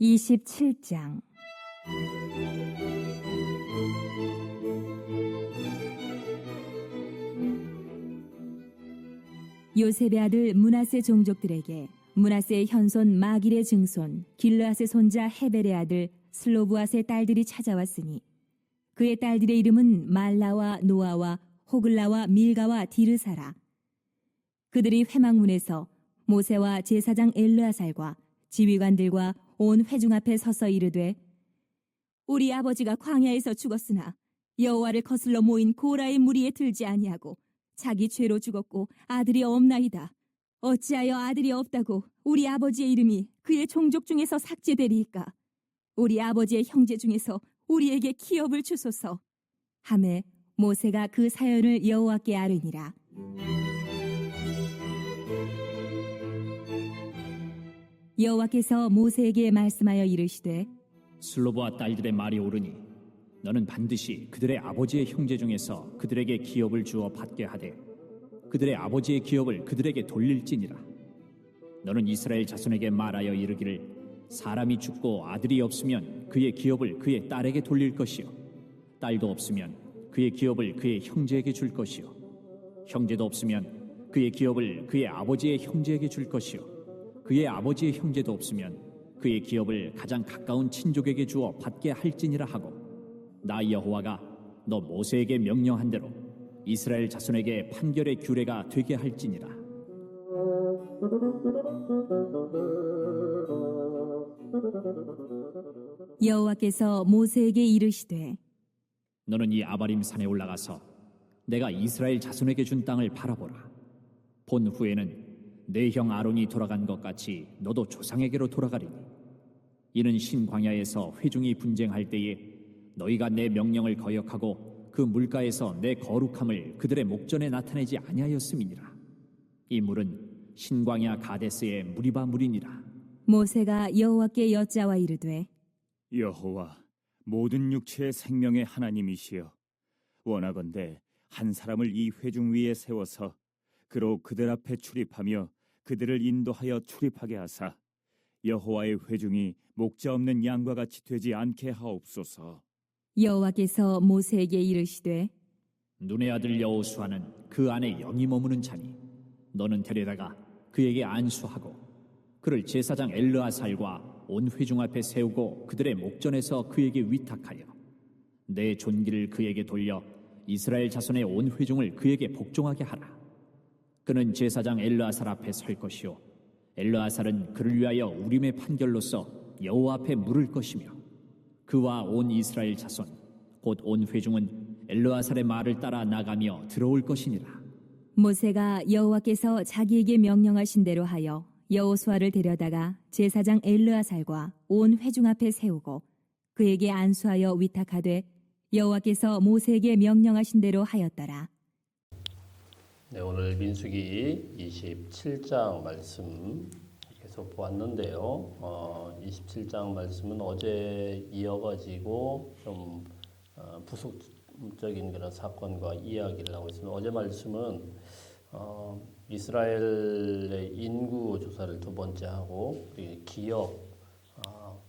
27장. 요셉의 아들 므낫세 종족들에게 므낫세의 현손 마길의 증손 길르앗의 손자 헤벨의 아들 슬로브앗의 딸들이 찾아왔으니 그의 딸들의 이름은 말라와 노아와 호글라와 밀가와 디르사라. 그들이 회막문에서 모세와 제사장 엘르아살과 지휘관들과 온 회중 앞에 서서 이르되, 우리 아버지가 광야에서 죽었으나 여호와를 거슬러 모인 고라의 무리에 들지 아니하고 자기 죄로 죽었고 아들이 없나이다. 어찌하여 아들이 없다고 우리 아버지의 이름이 그의 종족 중에서 삭제되리이까? 우리 아버지의 형제 중에서 우리에게 기업을 주소서. 하매 모세가 그 사연을 여호와께 아뢰니라. 여호와께서 모세에게 말씀하여 이르시되, 슬로브와 딸들의 말이 옳으니 너는 반드시 그들의 아버지의 형제 중에서 그들에게 기업을 주어 받게 하되 그들의 아버지의 기업을 그들에게 돌릴지니라. 너는 이스라엘 자손에게 말하여 이르기를, 사람이 죽고 아들이 없으면 그의 기업을 그의 딸에게 돌릴 것이요, 딸도 없으면 그의 기업을 그의 형제에게 줄 것이요, 형제도 없으면 그의 기업을 그의 아버지의 형제에게 줄 것이요, 그의 아버지의 형제도 없으면 그의 기업을 가장 가까운 친족에게 주어 받게 할지니라 하고, 나 여호와가 너 모세에게 명령한 대로 이스라엘 자손에게 판결의 규례가 되게 할지니라. 여호와께서 모세에게 이르시되, 너는 이 아바림 산에 올라가서 내가 이스라엘 자손에게 준 땅을 바라보라. 본 후에는 내 형 아론이 돌아간 것 같이 너도 조상에게로 돌아가리니, 이는 신광야에서 회중이 분쟁할 때에 너희가 내 명령을 거역하고 그 물가에서 내 거룩함을 그들의 목전에 나타내지 아니하였음이니라. 이 물은 신광야 가데스의 무리바 물이니라. 모세가 여호와께 여짜와 이르되, 여호와, 모든 육체의 생명의 하나님이시여, 원하건대 한 사람을 이 회중 위에 세워서 그로 그들 앞에 출입하며 그들을 인도하여 출입하게 하사 여호와의 회중이 목자 없는 양과 같이 되지 않게 하옵소서. 여호와께서 모세에게 이르시되, 눈의 아들 여호수아는 그 안에 영이 머무는 자니 너는 데려다가 그에게 안수하고 그를 제사장 엘르아살과 온 회중 앞에 세우고 그들의 목전에서 그에게 위탁하여 내 존귀를 그에게 돌려 이스라엘 자손의 온 회중을 그에게 복종하게 하라. 그는 제사장 엘르아살 앞에 설 것이요, 엘르아살은 그를 위하여 우림의 판결로서 여호와 앞에 물을 것이며, 그와 온 이스라엘 자손 곧 온 회중은 엘르아살의 말을 따라 나가며 들어올 것이니라. 모세가 여호와께서 자기에게 명령하신 대로 하여 여호수아를 데려다가 제사장 엘르아살과 온 회중 앞에 세우고 그에게 안수하여 위탁하되 여호와께서 모세에게 명령하신 대로 하였더라. 네, 오늘 민수기 27장 말씀 계속 보았는데요. 27장 말씀은 어제 이어가지고 좀 부속적인 그런 사건과 이야기를 하고 있습니다. 어제 말씀은 이스라엘의 인구 조사를 두 번째 하고 기업,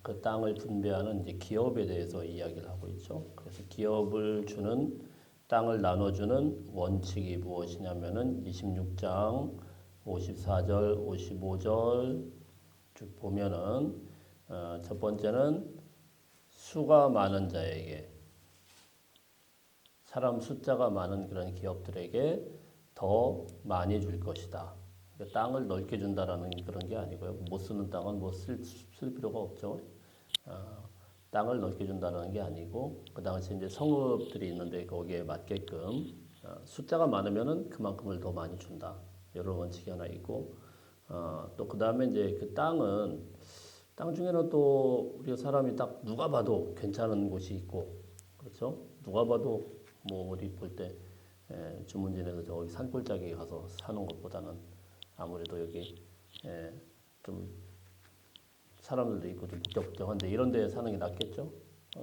그 땅을 분배하는 이제 기업에 대해서 이야기를 하고 있죠. 그래서 기업을 주는 땅을 나눠주는 원칙이 무엇이냐면은 26장 54절, 55절 쭉 보면은 첫 번째는 수가 많은 자에게, 사람 숫자가 많은 그런 기업들에게 더 많이 줄 것이다. 그러니까 땅을 넓게 준다라는 그런 게 아니고요. 못 쓰는 땅은 뭐 쓸 필요가 없죠. 땅을 넓게 준다는 게 아니고, 그 당시에 이제 성읍들이 있는데 거기에 맞게끔 숫자가 많으면은 그만큼을 더 많이 준다. 이런 원칙이 하나 있고, 또 그 다음에 이제 그 땅은, 땅 중에는 또 우리가 사람이 딱 누가 봐도 괜찮은 곳이 있고, 그렇죠? 누가 봐도 뭐 우리 볼 때 주문진에서 저기 산골짜기에 가서 사는 것보다는 아무래도 여기 좀 사람들도 있고 좀 북적북적한데 이런 데 사는 게 낫겠죠.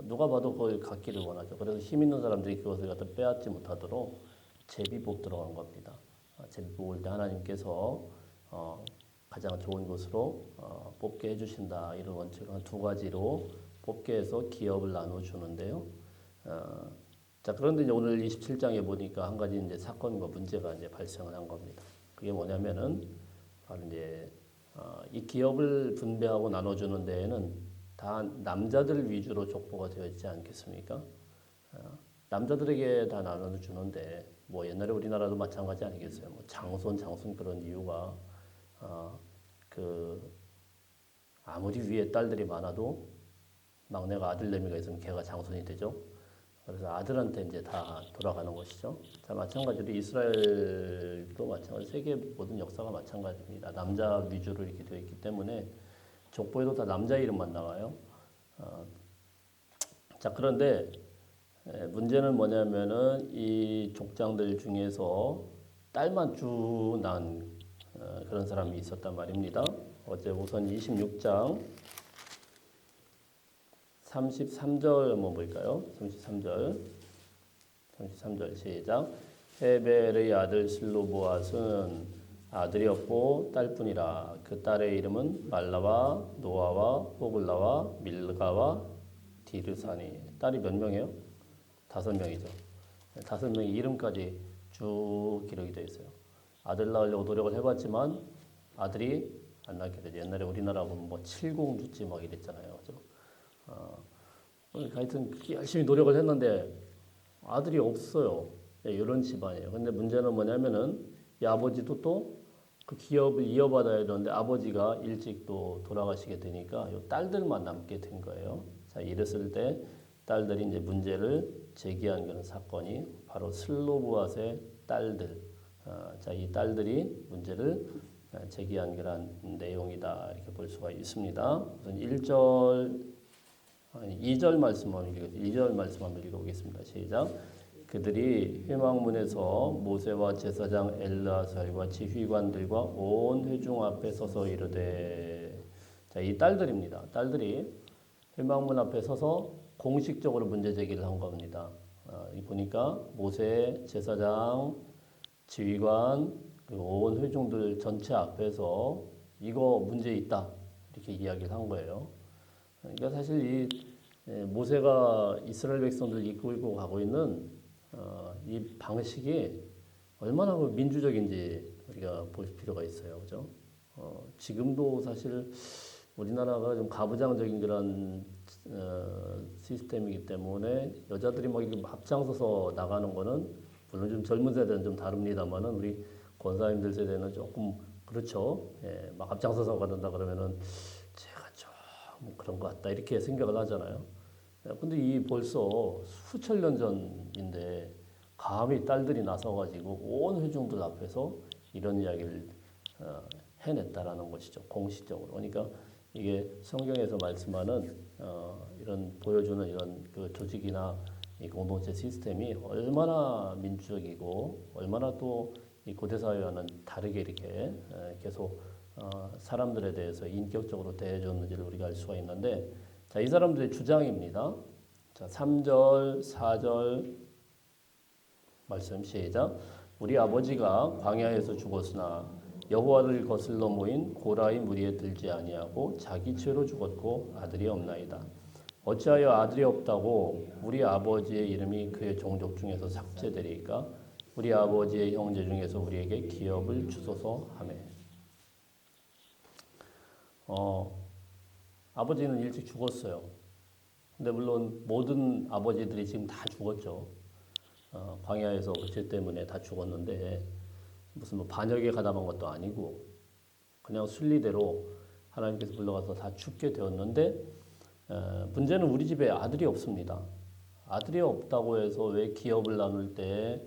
누가 봐도 거기 갖기를 원하죠. 그래서 힘 있는 사람들이 그것을 갖다 빼앗지 못하도록 제비복 들어간 겁니다. 제비복 올 때 하나님께서 가장 좋은 것으로 뽑게 해주신다. 이런 원칙을 한 두 가지로 뽑게 해서 기업을 나눠주는데요. 자, 그런데 이제 오늘 27장에 보니까 한 가지 이제 사건과 문제가 이제 발생을 한 겁니다. 그게 뭐냐면은 바로 이제 이 기업을 분배하고 나눠주는 데에는 다 남자들 위주로 족보가 되어 있지 않겠습니까? 남자들에게 다 나눠주는데 뭐 옛날에 우리나라도 마찬가지 아니겠어요? 뭐 장손 그런 이유가 그 아무리 위에 딸들이 많아도 막내가 아들내미가 있으면 걔가 장손이 되죠. 그래서 아들한테 이제 다 돌아가는 것이죠. 자, 마찬가지로 이스라엘도 마찬가지, 세계 모든 역사가 마찬가지입니다. 남자 위주로 이렇게 되어 있기 때문에 족보에도 다 남자 이름만 나와요. 자, 그런데 문제는 뭐냐면은 이 족장들 중에서 딸만 쭉 낳은 그런 사람이 있었단 말입니다. 어제 우선 26장 33절 한번 볼까요? 33절 시작. 헤벨의 아들 슬로보앗은 아들이 없고 딸뿐이라. 그 딸의 이름은 말라와 노아와 호글라와 밀가와 디르사니. 딸이 몇 명이에요? 5명이죠. 5명의 이름까지 쭉 기록이 되어 있어요. 아들 낳으려고 노력을 해봤지만 아들이 안 낳게 되죠. 옛날에 우리나라 보면 뭐 칠공주지 막 이랬잖아요. 그죠? 하여튼 열심히 노력을 했는데 아들이 없어요. 이런 집안이에요. 근데 문제는 뭐냐면은 이 아버지도 또 그 기업을 이어받아야 되는데 아버지가 일찍 또 돌아가시게 되니까 이 딸들만 남게 된 거예요. 자, 이랬을 때 딸들이 이제 문제를 제기한 그런 사건이 바로 슬로보앗의 딸들. 자, 이 딸들이 문제를 제기한 그런 내용이다. 이렇게 볼 수가 있습니다. 우선 2절 말씀 한번 읽어보겠습니다. 시작. 그들이 회막문에서 모세와 제사장 엘르아살과 지휘관들과 온 회중 앞에 서서 이르되. 자, 이 딸들입니다. 딸들이 회막문 앞에 서서 공식적으로 문제 제기를 한 겁니다. 보니까 모세, 제사장, 지휘관 그리고 온 회중들 전체 앞에서 이거 문제 있다 이렇게 이야기를 한 거예요. 그러니까 사실 이 모세가 이스라엘 백성들을 이끌고 가고 있는 이 방식이 얼마나 민주적인지 우리가 볼 필요가 있어요, 그죠? 지금도 사실 우리나라가 좀 가부장적인 그런 시스템이기 때문에 여자들이 막 이렇게 앞장서서 나가는 거는 물론 좀 젊은 세대는 좀 다릅니다만은 우리 권사님들 세대는 조금 그렇죠. 예, 막 앞장서서 가는다 그러면은 제가 좀 그런 것 같다 이렇게 생각을 하잖아요. 근데 이 벌써 수천 년 전인데 감히 딸들이 나서가지고 온 회중들 앞에서 이런 이야기를 해냈다라는 것이죠. 공식적으로. 그러니까 이게 성경에서 말씀하는 이런 보여주는 이런 그 조직이나 이 공동체 시스템이 얼마나 민주적이고 얼마나 또 이 고대 사회와는 다르게 이렇게 계속 사람들에 대해서 인격적으로 대해줬는지를 우리가 알 수가 있는데, 자, 이 사람들의 주장입니다. 자, 3절, 4절 말씀 시작. 우리 아버지가 광야에서 죽었으나 여호와를 거슬러 모인 고라의 무리에 들지 아니하고 자기 죄로 죽었고 아들이 없나이다. 어찌하여 아들이 없다고 우리 아버지의 이름이 그의 종족 중에서 삭제되리까? 우리 아버지의 형제 중에서 우리에게 기업을 주소서 하매. 아버지는 일찍 죽었어요. 근데 물론 모든 아버지들이 지금 다 죽었죠. 광야에서 그 죄 때문에 다 죽었는데 무슨 뭐 반역에 가담한 것도 아니고 그냥 순리대로 하나님께서 불러가서 다 죽게 되었는데, 문제는 우리 집에 아들이 없습니다. 아들이 없다고 해서 왜 기업을 나눌 때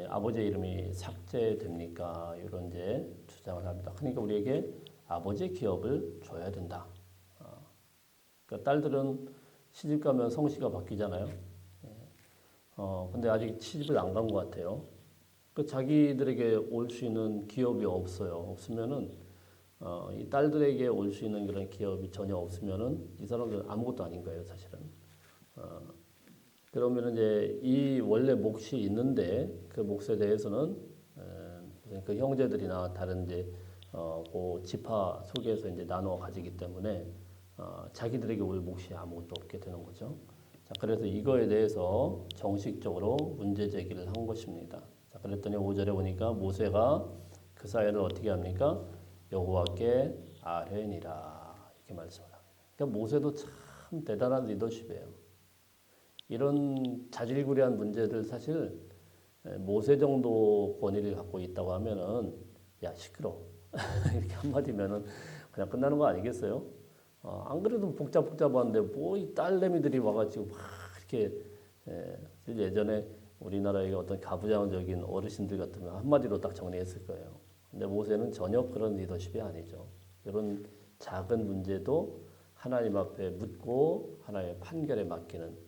아버지의 이름이 삭제됩니까? 이런 이제 주장을 합니다. 그러니까 우리에게 아버지의 기업을 줘야 된다. 그러니까 딸들은 시집 가면 성씨가 바뀌잖아요. 근데 아직 시집을 안 간 것 같아요. 그 자기들에게 올 수 있는 기업이 없어요. 없으면은 이 딸들에게 올 수 있는 그런 기업이 전혀 없으면은 이 사람들은 아무것도 아닌 거예요, 사실은. 그러면 이제 이 원래 몫이 있는데 그 몫에 대해서는 그 형제들이나 다른 이제 그 지파 속에서 이제 나누어 가지기 때문에 자기들에게 올 몫이 아무것도 없게 되는 거죠. 자, 그래서 이거에 대해서 정식적으로 문제 제기를 한 것입니다. 자, 그랬더니 5절에 보니까 모세가 그 사회를 어떻게 합니까? 여호와께 아뢰니라 이렇게 말씀을 합니다. 그러니까 모세도 참 대단한 리더십이에요. 이런 자질구레한 문제들 사실 모세 정도 권위를 갖고 있다고 하면은 야 시끄러 이렇게 한마디면은 그냥 끝나는 거 아니겠어요? 안 그래도 복잡한데 뭐 이 딸내미들이 와가지고 막 이렇게 예전에 우리나라의 어떤 가부장적인 어르신들 같으면 한마디로 딱 정리했을 거예요. 근데 모세는 전혀 그런 리더십이 아니죠. 이런 작은 문제도 하나님 앞에 묻고 하나님의 판결에 맡기는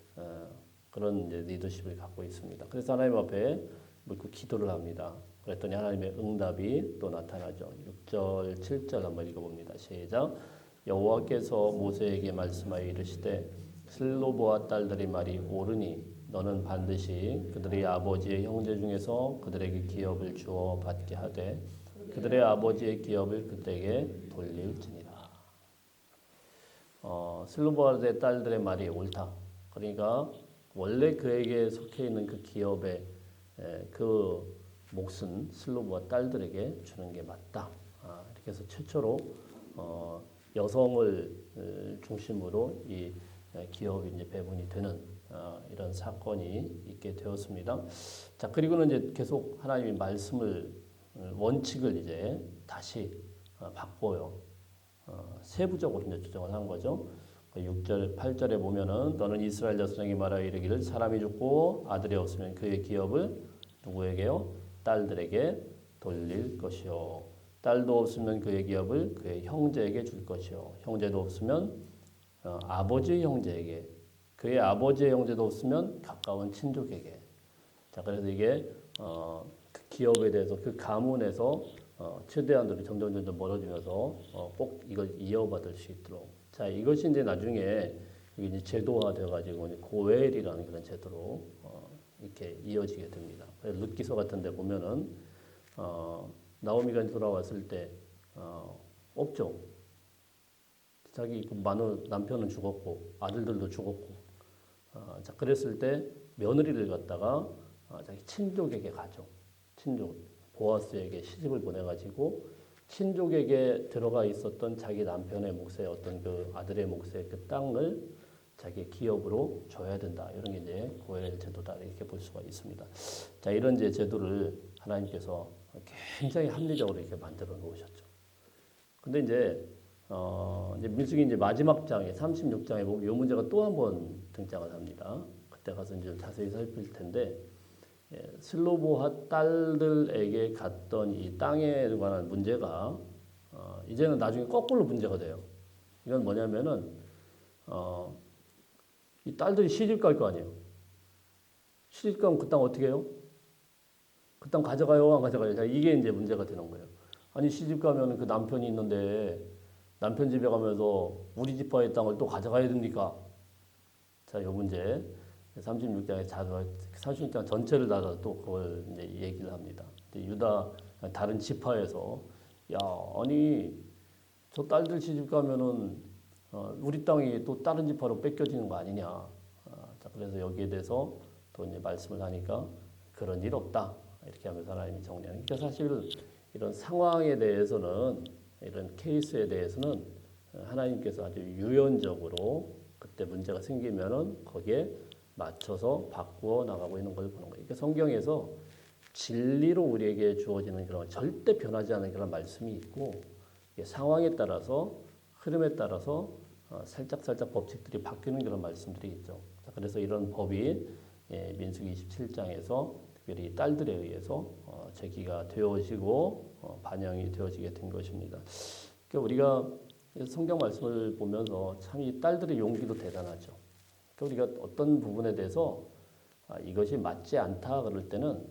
그런 이제 리더십을 갖고 있습니다. 그래서 하나님 앞에 묻고 기도를 합니다. 그랬더니 하나님의 응답이 또 나타나죠. 6절, 7절 한번 읽어봅니다. 시작. 여호와께서 모세에게 말씀하여 이르시되 슬로보와 딸들의 말이 옳으니 너는 반드시 그들의 아버지의 형제 중에서 그들에게 기업을 주어 받게 하되 그들의 아버지의 기업을 그때에게 돌릴지니라. 슬로보아의 딸들의 말이 옳다. 그러니까 원래 그에게 속해 있는 그 기업의 그 몫은 슬로보아 딸들에게 주는 게 맞다. 이렇게 해서 최초로 여성을 중심으로 이 기업이 이제 배분이 되는 이런 사건이 있게 되었습니다. 자, 그리고는 이제 계속 하나님의 말씀을 원칙을 이제 다시 바꿔요. 세부적으로 이제 조정을 한 거죠. 6절, 8절에 보면은 너는 이스라엘 자손에게 말하여 이르기를 사람이 죽고 아들이 없으면 그의 기업을 누구에게요? 딸들에게 돌릴 것이요. 딸도 없으면 그의 기업을 그의 형제에게 줄 것이요. 형제도 없으면 아버지의 형제에게, 그의 아버지의 형제도 없으면 가까운 친족에게. 자, 그래서 이게 그 기업에 대해서 그 가문에서 최대한으로 점점 멀어지면서 꼭 이걸 이어받을 수 있도록. 자, 이것이 이제 나중에 이제 제도화되어 가지고 고엘이라는 그런 제도로 이렇게 이어지게 됩니다. 룻기서 같은데 보면은 나오미가 돌아왔을 때 없죠. 자기 그 마누 남편은 죽었고 아들들도 죽었고. 자, 그랬을 때 며느리를 갖다가 자기 친족에게 가죠. 친족 보아스에게 시집을 보내가지고 친족에게 들어가 있었던 자기 남편의 몫의 어떤 그 아들의 몫의 그 땅을 자기 기업으로 줘야 된다. 이런 게 이제 고엘 제도다 이렇게 볼 수가 있습니다. 자, 이런 이제 제도를 하나님께서 굉장히 합리적으로 이렇게 만들어 놓으셨죠. 근데 이제 민수기 이제 마지막 장에 36장에 보면 이 문제가 또 한 번 등장을 합니다. 그때 가서 이제 자세히 살필 텐데 슬로보아 딸들에게 갔던 이 땅에 관한 문제가 이제는 나중에 거꾸로 문제가 돼요. 이건 뭐냐면은 이 딸들이 시집 갈 거 아니에요. 시집 가면 그 땅 어떻게 해요? 그 땅 가져가요, 안 가져가요? 자, 이게 이제 문제가 되는 거예요. 아니 시집 가면 그 남편이 있는데 남편 집에 가면서 우리 지파의 땅을 또 가져가야 됩니까? 자, 요 문제 36장에 36장 전체를 닫아서 또 그걸 이제 얘기를 합니다. 유다 다른 지파에서 야, 아니 저 딸들 시집 가면은 우리 땅이 또 다른 지파로 뺏겨지는 거 아니냐. 자, 그래서 여기에 대해서 또 이제 말씀을 하니까 그런 일 없다. 이렇게 하면서 하나님이 정리하는. 그러니까 사실 이런 상황에 대해서는 이런 케이스에 대해서는 하나님께서 아주 유연적으로 그때 문제가 생기면은 거기에 맞춰서 바꾸어 나가고 있는 걸 보는 거예요. 그러니까 성경에서 진리로 우리에게 주어지는 그런 절대 변하지 않는 그런 말씀이 있고 상황에 따라서 흐름에 따라서 살짝 법칙들이 바뀌는 그런 말씀들이 있죠. 그래서 이런 법이 민수기 27장에서 특별히 딸들에 의해서 제기가 되어지고 반영이 되어지게 된 것입니다. 그러니까 우리가 성경 말씀을 보면서 참 이 딸들의 용기도 대단하죠. 그러니까 우리가 어떤 부분에 대해서 이것이 맞지 않다 그럴 때는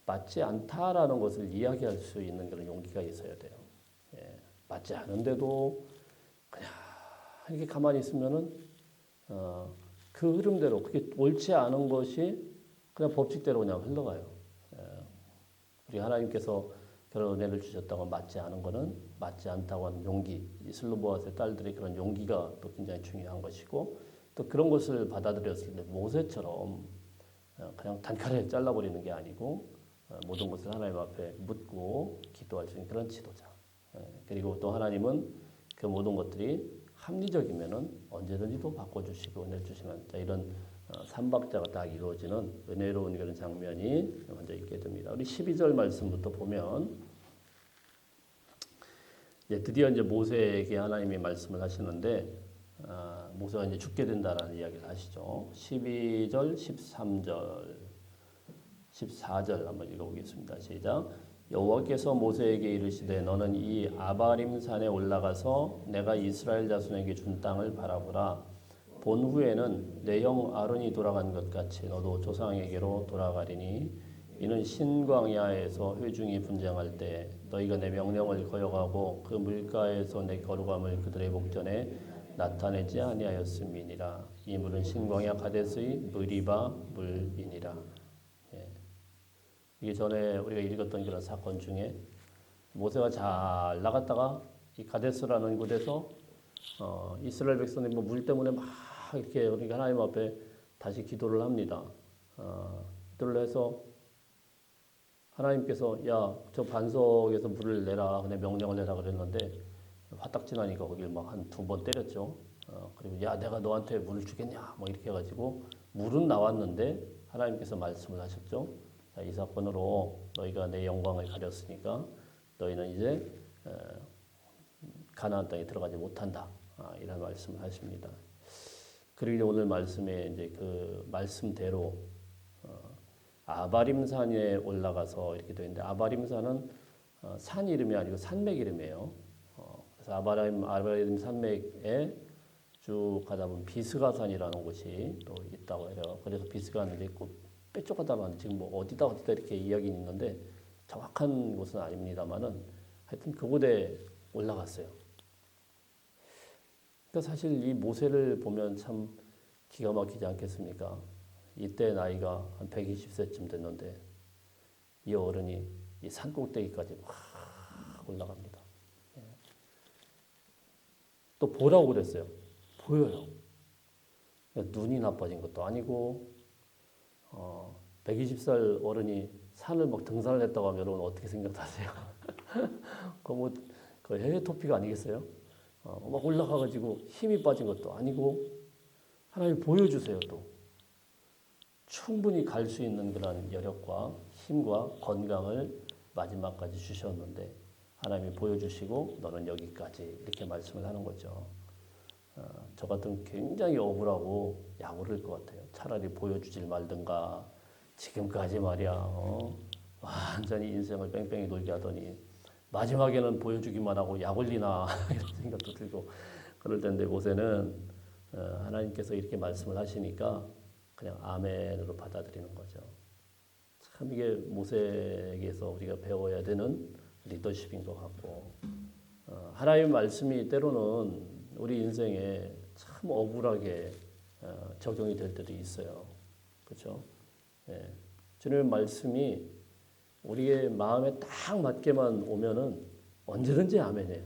맞지 않다라는 것을 이야기할 수 있는 그런 용기가 있어야 돼요. 맞지 않은데도 그냥 이렇게 가만히 있으면은 그 흐름대로 그게 옳지 않은 것이 그냥 법칙대로 그냥 흘러가요. 우리 하나님께서 그런 은혜를 주셨다고 맞지 않은 거는 맞지 않다고 하는 용기, 이 슬로보아스의 딸들의 그런 용기가 또 굉장히 중요한 것이고 또 그런 것을 받아들였을 때 모세처럼 그냥 단칼에 잘라버리는 게 아니고 모든 것을 하나님 앞에 묻고 기도할 수 있는 그런 지도자. 그리고 또 하나님은 그 모든 것들이 합리적이면은 언제든지 또 바꿔주시고 은혜를 주시는 자, 이런 삼박자가 딱 이루어지는 은혜로운 그런 장면이 먼저 있게 됩니다. 우리 12절 말씀부터 보면 드디어 이제 모세에게 하나님이 말씀을 하시는데 모세가 이제 죽게 된다라는 이야기를 하시죠. 12절, 13절, 14절 한번 읽어보겠습니다. 시작. 여호와께서 모세에게 이르시되 너는 이 아바림 산에 올라가서 내가 이스라엘 자손에게 준 땅을 바라보라. 본 후에는 내 형 아론이 돌아간 것 같이 너도 조상에게로 돌아가리니 이는 신광야에서 회중이 분쟁할 때 너희가 내 명령을 거역하고 그 물가에서 내 거룩함을 그들의 목전에 나타내지 아니하였음이니라. 이 물은 신광야 가데스의 무리바 물이니라. 이게 전에 우리가 읽었던 그런 사건 중에 모세가 잘 나갔다가 이 가데스라는 곳에서 이스라엘 백성들이 물 때문에 막 이렇게 그러니까 하나님 앞에 다시 기도를 합니다. 기도를 해서 하나님께서 야, 저 반석에서 물을 내라, 그냥 명령을 내라 그랬는데 화딱지나니까 거길 막 한 2번 때렸죠. 그리고 야, 내가 너한테 물을 주겠냐, 뭐 이렇게 해가지고 물은 나왔는데 하나님께서 말씀을 하셨죠. 자, 이 사건으로 너희가 내 영광을 가렸으니까 너희는 이제 가나안 땅에 들어가지 못한다. 이런 말씀을 하십니다. 그리고 오늘 말씀에 이제 그 말씀대로 아바림산에 올라가서 이렇게 되어 있는데 아바림산은 산 이름이 아니고 산맥 이름이에요. 그래서 아바림 산맥에 쭉 가다 보면 비스가산이라는 곳이 또 있다고 해요. 그래서 비스가는 이제 빼쪽하다만 지금 뭐 어디다 이렇게 이야기는 있는데 정확한 곳은 아닙니다만은 하여튼 그곳에 올라갔어요. 그러니까 사실 이 모세를 보면 참 기가 막히지 않겠습니까? 이때 나이가 한 120세쯤 됐는데 이 어른이 이 산 꼭대기까지 막 올라갑니다. 또 보라고 그랬어요. 보여요. 눈이 나빠진 것도 아니고 120살 어른이 산을 막 등산을 했다고 하면 여러분 어떻게 생각하세요? 그 해외 토피가 아니겠어요? 막 올라가가지고 힘이 빠진 것도 아니고 하나님 보여주세요 또. 충분히 갈 수 있는 그런 여력과 힘과 건강을 마지막까지 주셨는데 하나님이 보여주시고 너는 여기까지 이렇게 말씀을 하는 거죠. 저 같으면 굉장히 억울하고 약오를 것 같아요. 차라리 보여주질 말든가 지금까지 말이야 완전히 인생을 뺑뺑이 돌게 하더니 마지막에는 보여주기만 하고 약 올리나 이런 생각도 들고 그럴 텐데 모세는 하나님께서 이렇게 말씀을 하시니까 그냥 아멘으로 받아들이는 거죠. 참 이게 모세에게서 우리가 배워야 되는 리더십인 것 같고 하나님의 말씀이 때로는 우리 인생에 참 억울하게 적용이 될 때도 있어요. 그렇죠? 예. 주님의 말씀이 우리의 마음에 딱 맞게만 오면은 언제든지 아멘이에요.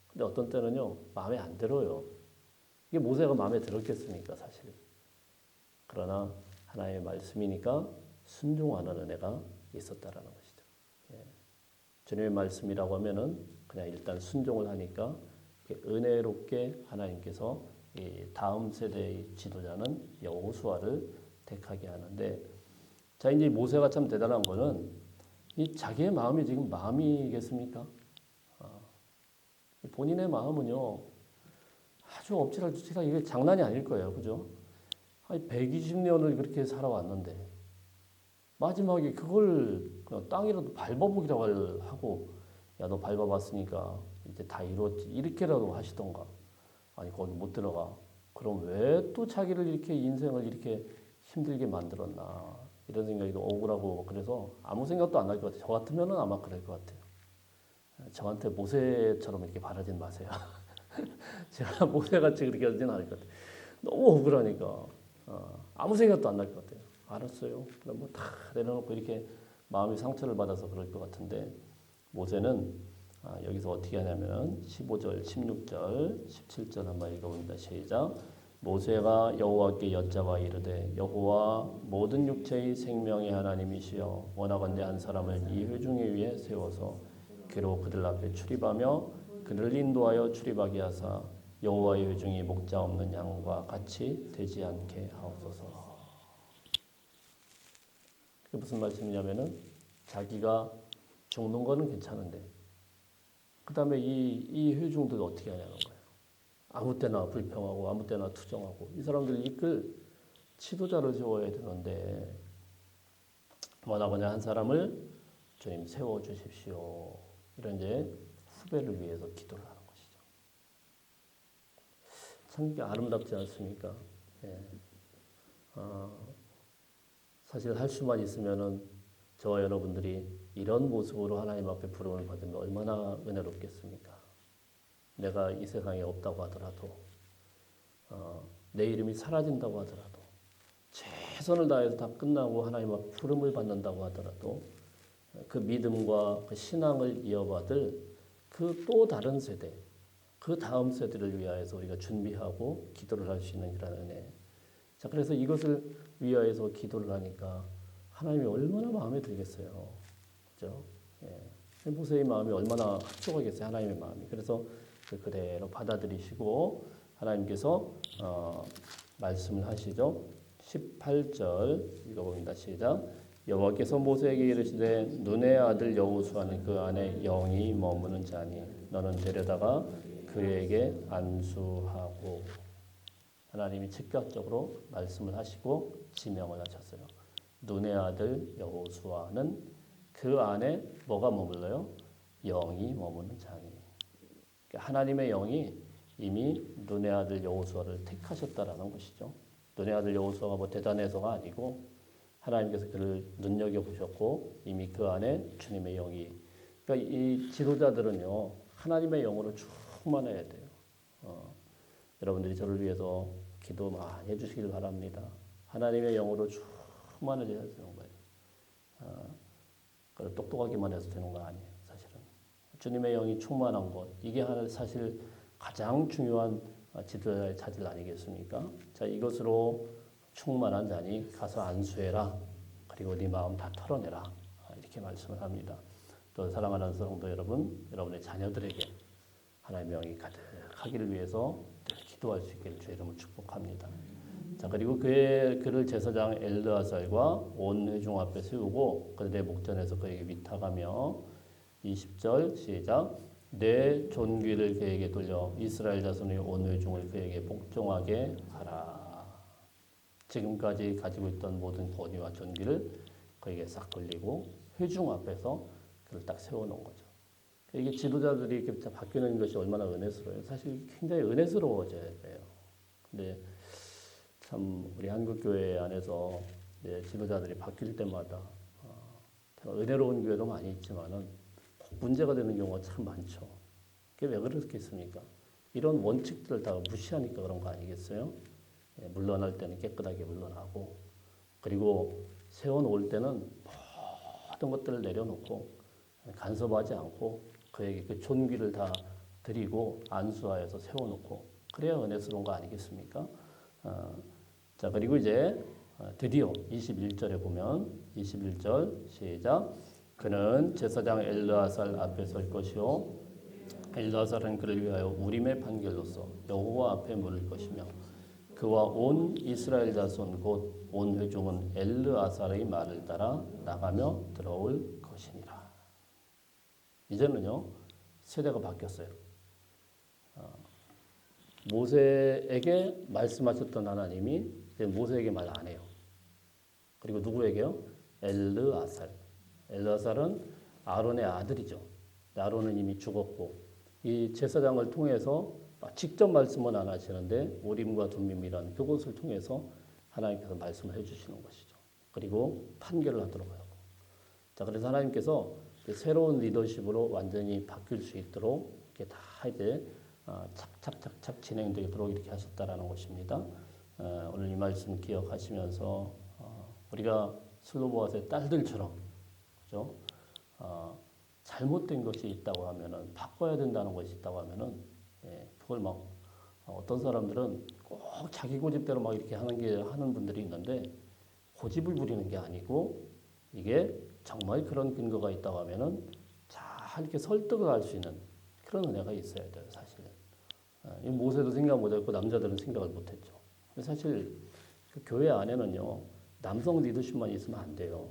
근데 어떤 때는요 마음에 안 들어요. 이게 모세가 마음에 들었겠습니까 사실. 그러나 하나님의 말씀이니까 순종하는 은혜가 있었다라는 것이죠. 예. 주님의 말씀이라고 하면은 그냥 일단 순종을 하니까 은혜롭게 하나님께서 이 다음 세대의 지도자는 여호수아를 택하게 하는데 자 이제 모세가 참 대단한 거는 이 자기의 마음이 지금 마음이겠습니까? 본인의 마음은요 아주 엎치락뒤치락 이게 장난이 아닐 거예요, 그죠? 120년을 그렇게 살아왔는데 마지막에 그걸 그냥 땅이라도 밟아보기라고 하고 야 너 밟아봤으니까 이제 다 이루었지 이렇게라도 하시던가 아니 거기 못 들어가 그럼 왜 또 자기를 이렇게 인생을 이렇게 힘들게 만들었나 이런 생각이 억울하고 그래서 아무 생각도 안 날 것 같아요. 저 같으면은 아마 그럴 것 같아요. 저한테 모세처럼 이렇게 바라진 마세요. 제가 모세같이 그렇게 하진 않을 것 같아요. 너무 억울하니까 아무 생각도 안 날 것 같아요. 알았어요. 그럼 뭐 다 내려놓고 이렇게 마음이 상처를 받아서 그럴 것 같은데 모세는 여기서 어떻게 하냐면 15절, 16절, 17절 한번 읽어봅니다. 시작. 모세가 여호와께 여짜와 이르되 여호와 모든 육체의 생명의 하나님이시여 원하건대 한 사람을 이 회중에 위해 세워서 그로 그들 앞에 출입하며 그를 인도하여 출입하게 하사 여호와의 회중이 목자 없는 양과 같이 되지 않게 하옵소서. 그게 무슨 말씀이냐면은 자기가 죽는 거는 괜찮은데 그 다음에 이 회중들 어떻게 하냐는 거예요. 아무 때나 불평하고 아무 때나 투정하고 이 사람들 이끌 지도자를 세워야 되는데 원하거냐 한 사람을 주님 세워주십시오. 이런 이제 후배를 위해서 기도를 하는 것이죠. 참 아름답지 않습니까? 예. 사실 할 수만 있으면은 저와 여러분들이 이런 모습으로 하나님 앞에 부름을 받으면 얼마나 은혜롭겠습니까? 내가 이 세상에 없다고 하더라도 내 이름이 사라진다고 하더라도 최선을 다해서 다 끝나고 하나님 앞에 부름을 받는다고 하더라도 그 믿음과 그 신앙을 이어받을 그 또 다른 세대, 그 다음 세대를 위하여서 우리가 준비하고 기도를 할 수 있는 이런 은혜. 자, 그래서 이것을 위하여서 기도를 하니까 하나님이 얼마나 마음에 들겠어요. 그죠? 예. 모세의 마음이 얼마나 합족하겠어요. 하나님의 마음이. 그래서 그대로 받아들이시고 하나님께서 말씀을 하시죠. 18절 읽어봅니다. 시작. 여호와께서 모세에게 이르시되 눈의 아들 여호수아는 그 안에 영이 머무는 자니 너는 데려다가 그에게 안수하고. 하나님이 즉각적으로 말씀을 하시고 지명을 하셨어요. 눈의 아들 여호수아는 그 안에 뭐가 머물러요? 영이 머무는 자니. 하나님의 영이 이미 눈의 아들 여호수아를 택하셨다라는 것이죠. 눈의 아들 여호수아가 뭐 대단해서가 아니고 하나님께서 그를 눈여겨보셨고 이미 그 안에 주님의 영이. 그러니까 이 지도자들은요 하나님의 영으로 충만해야 돼요. 여러분들이 저를 위해서 기도 많이 해주시길 바랍니다. 하나님의 영으로 충만해져야 되는 거예요. 그걸 똑똑하기만 해서 되는 거 아니에요. 사실은 주님의 영이 충만한 것, 이게 사실 가장 중요한 지도자의 자질 아니겠습니까? 자, 이것으로 충만한 자니 가서 안수해라. 그리고 네 마음 다 털어내라. 이렇게 말씀을 합니다. 또 사랑하는 성도 여러분, 여러분의 자녀들에게 하나님의 영이 가득하기를 위해서 기도할 수 있기를 주의 이름으로 축복합니다. 자, 그리고 그를 제사장 엘르아살과 온 회중 앞에 세우고 그들의 목전에서 그에게 위탁하며 20절 시작. 내 존귀를 그에게 돌려 이스라엘 자손의 온 회중을 그에게 복종하게 하라. 지금까지 가지고 있던 모든 권위와 존귀를 그에게 싹 돌리고 회중 앞에서 그를 딱 세워놓은 거죠. 이게 지도자들이 이렇게 바뀌는 것이 얼마나 은혜스러워요. 사실 굉장히 은혜스러워져야 돼요. 근데 참 우리 한국교회 안에서 지도자들이 바뀔 때마다 은혜로운 교회도 많이 있지만은 꼭 문제가 되는 경우가 참 많죠. 그게 왜 그렇겠습니까? 이런 원칙들을 다 무시하니까 그런 거 아니겠어요? 물러날 때는 깨끗하게 물러나고 그리고 세워놓을 때는 모든 것들을 내려놓고 간섭하지 않고 그에게 그 존귀를 다 드리고 안수하여서 세워놓고 그래야 은혜스러운 거 아니겠습니까? 자, 그리고 이제 드디어 21절에 보면 21절 시작. 그는 제사장 엘르아살 앞에 설 것이요 엘르아살은 그를 위하여 우림의 판결로서 여호와 앞에 물을 것이며 그와 온 이스라엘 자손 곧 온 회중은 엘르아살의 말을 따라 나가며 들어올 것이니라. 이제는요 세대가 바뀌었어요. 모세에게 말씀하셨던 하나님이 이제 모세에게 말 안 해요. 그리고 누구에게요? 엘르아살. 엘르아살은 아론의 아들이죠. 아론은 이미 죽었고 이 제사장을 통해서 직접 말씀은 안 하시는데 우림과 둠밈이라는 그것을 통해서 하나님께서 말씀을 해주시는 것이죠. 그리고 판결을 하도록 하고. 자, 그래서 하나님께서 새로운 리더십으로 완전히 바뀔 수 있도록 이렇게 다 이제 착착착착 진행되도록 이렇게 하셨다라는 것입니다. 오늘 이 말씀 기억하시면서 우리가 슬로보아스의 딸들처럼 그죠? 잘못된 것이 있다고 하면은 바꿔야 된다는 것이 있다고 하면은 그걸 막 어떤 사람들은 꼭 자기 고집대로 막 이렇게 하는 분들이 있는데 고집을 부리는 게 아니고 이게 정말 그런 근거가 있다고 하면은 잘 이렇게 설득을 할 수 있는 그런 은혜가 있어야 돼요, 사실은. 이 모세도 생각 못했고 남자들은 생각을 못했죠. 사실 그 교회 안에는요 남성 리더십만 있으면 안 돼요.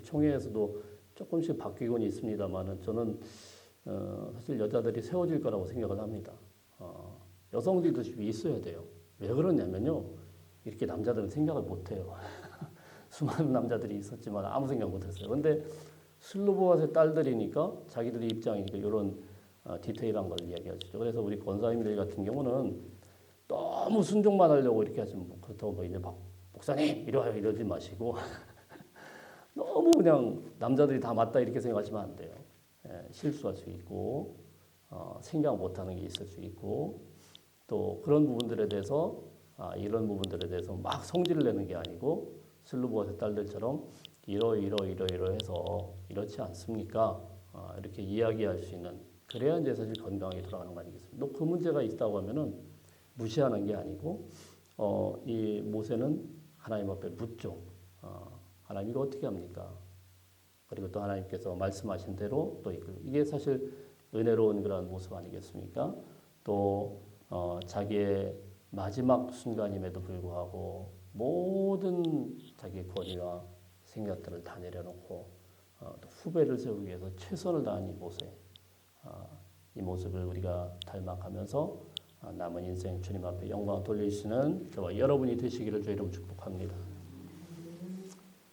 총회에서도 조금씩 바뀌곤 있습니다만은 저는 사실 여자들이 세워질 거라고 생각을 합니다. 여성 리더십이 있어야 돼요. 왜 그러냐면요 이렇게 남자들은 생각을 못해요. 수많은 남자들이 있었지만 아무 생각 못했어요. 근데 슬로보아스의 딸들이니까 자기들의 입장이니까 이런 디테일한 걸 이야기하시죠. 그래서 우리 권사님들 같은 경우는 너무 순종만 하려고 이렇게 하시면 그렇다고 뭐 이제 막 목사님 이리 와요 이러지 마시고 너무 그냥 남자들이 다 맞다 이렇게 생각하시면 안 돼요. 실수할 수 있고 생각 못하는 게 있을 수 있고 또 그런 부분들에 대해서 이런 부분들에 대해서 막 성질을 내는 게 아니고 슬로보아스의 딸들처럼 이러해서 이렇지 않습니까? 이렇게 이야기할 수 있는 그래야 이제 사실 건강하게 돌아가는 거 아니겠습니까? 또 그 문제가 있다고 하면은 무시하는 게 아니고 이 모세는 하나님 앞에 묻죠. 하나님 이거 어떻게 합니까? 그리고 또 하나님께서 말씀하신 대로 또 이게 사실 은혜로운 그런 모습 아니겠습니까? 또 자기의 마지막 순간임에도 불구하고 모든 자기의 권위와 생각들을 다 내려놓고 또 후배를 세우기 위해서 최선을 다한 이 모습, 이 모습을 우리가 닮아가면서 남은 인생 주님 앞에 영광 돌리시는 저와 여러분이 되시기를 주의 이름 축복합니다.